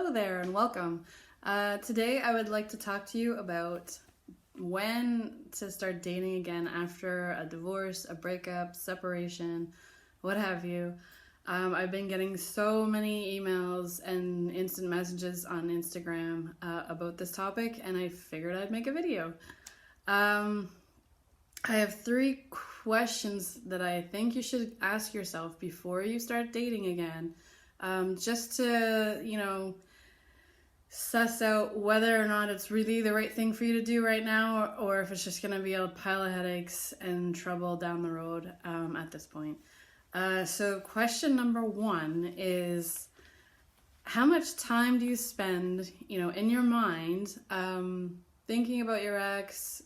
Hello there and welcome. Today I would like to talk to you about when to start dating again after a divorce, a breakup, separation, what have you. I've been getting so many emails and instant messages on Instagram about this topic, and I figured I'd make a video. I have 3 questions that I think you should ask yourself before you start dating again. Just to, suss out whether or not it's really the right thing for you to do right now, or if it's just going to be a pile of headaches and trouble down the road at this point. So question number 1 is, how much time do you spend, in your mind, thinking about your ex,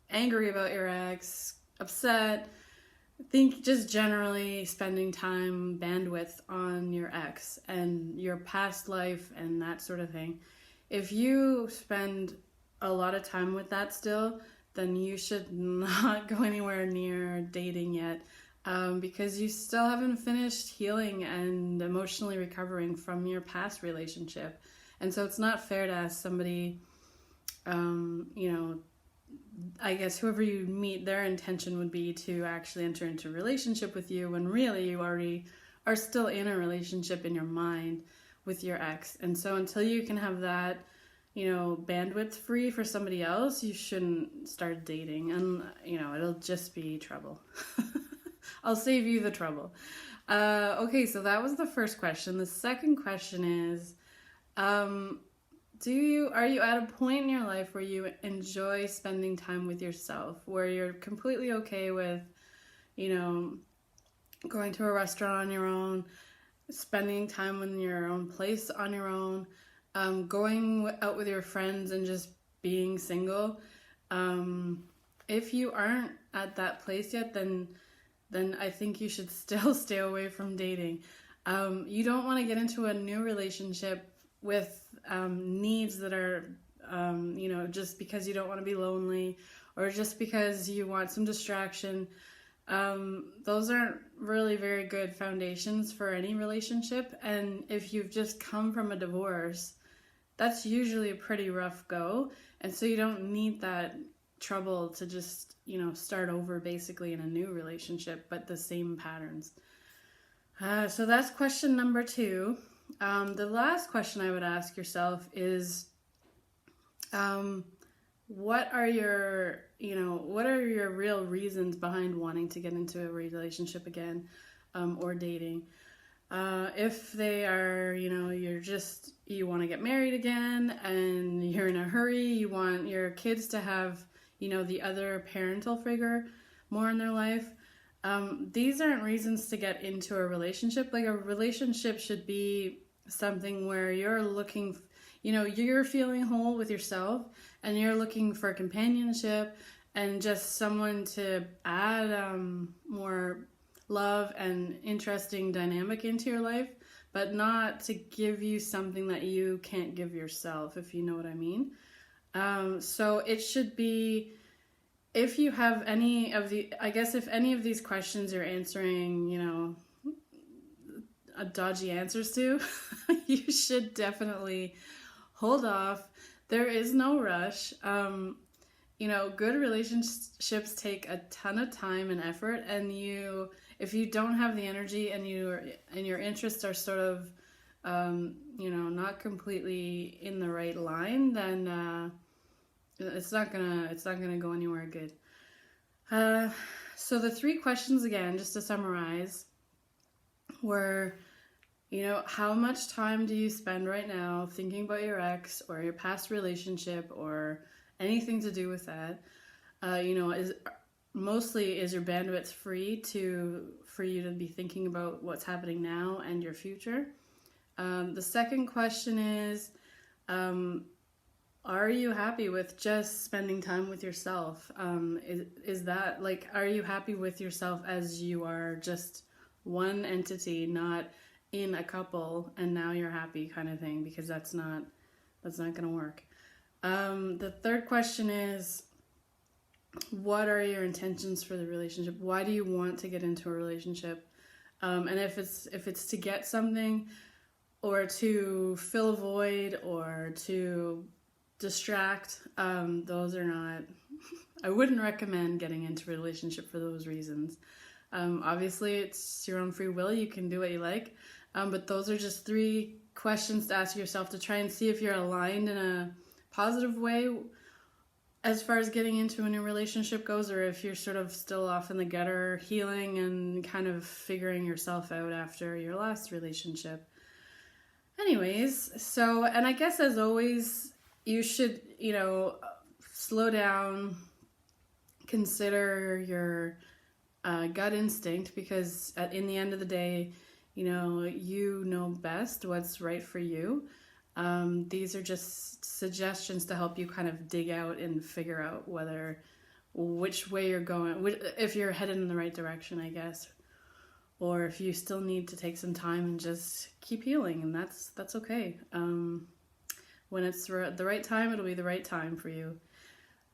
angry about your ex, upset? Think just generally spending time, bandwidth on your ex and your past life and that sort of thing. If you spend a lot of time with that still, then you should not go anywhere near dating yet, because you still haven't finished healing and emotionally recovering from your past relationship. And so it's not fair to ask somebody, I guess whoever you meet, their intention would be to actually enter into a relationship with you when really you already are still in a relationship in your mind with your ex. And so until you can have that, bandwidth free for somebody else, you shouldn't start dating. And, it'll just be trouble. I'll save you the trouble. Okay, so that was the first question. The second question is, are you at a point in your life where you enjoy spending time with yourself, where you're completely okay with, going to a restaurant on your own, spending time in your own place on your own, going out with your friends and just being single? If you aren't at that place yet, then I think you should still stay away from dating. You don't want to get into a new relationship with needs that are, just because you don't want to be lonely or just because you want some distraction. Those aren't really very good foundations for any relationship. And if you've just come from a divorce, that's usually a pretty rough go. And so you don't need that trouble to just, start over basically in a new relationship, but the same patterns. So that's question number 2. The last question I would ask yourself is, what are your real reasons behind wanting to get into a relationship again, or dating? If they are, you want to get married again and you're in a hurry, you want your kids to have, the other parental figure more in their life. These aren't reasons to get into a relationship. Like, a relationship should be something where you're looking, you're feeling whole with yourself and you're looking for companionship and just someone to add more love and interesting dynamic into your life, but not to give you something that you can't give yourself, if you know what I mean. So it should be, if you have any of if any of these questions you're answering, dodgy answers to, you should definitely hold off. There is no rush. Good relationships take a ton of time and effort, and if you don't have the energy and your interests are sort of not completely in the right line, then it's not gonna go anywhere good. So the 3 questions again, just to summarize, were, how much time do you spend right now thinking about your ex or your past relationship or anything to do with that? Is your bandwidth free for you to be thinking about what's happening now and your future? The second question is, are you happy with just spending time with yourself? Is that, like, are you happy with yourself as you are, just one entity, not in a couple and now you're happy kind of thing? Because that's not going to work. The third question is, what are your intentions for the relationship? Why do you want to get into a relationship? And if it's to get something, or to fill a void or to distract. Those are not, I wouldn't recommend getting into a relationship for those reasons. Obviously, it's your own free will. You can do what you like. But those are just 3 questions to ask yourself to try and see if you're aligned in a positive way as far as getting into a new relationship goes, or if you're sort of still off in the gutter, healing and kind of figuring yourself out after your last relationship. Anyways, so, and I guess as always, you should, slow down, consider your gut instinct, because in the end of the day, you know best what's right for you. These are just suggestions to help you kind of dig out and figure out which way you're going, if you're headed in the right direction, I guess, or if you still need to take some time and just keep healing, and that's okay. When it's the right time, it'll be the right time for you.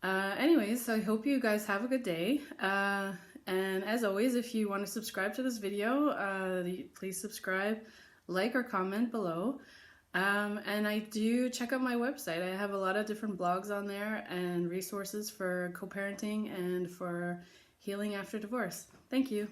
Anyways, so I hope you guys have a good day. And as always, if you want to subscribe to this video, please subscribe, like, or comment below. And I do check out my website. I have a lot of different blogs on there and resources for co-parenting and for healing after divorce. Thank you.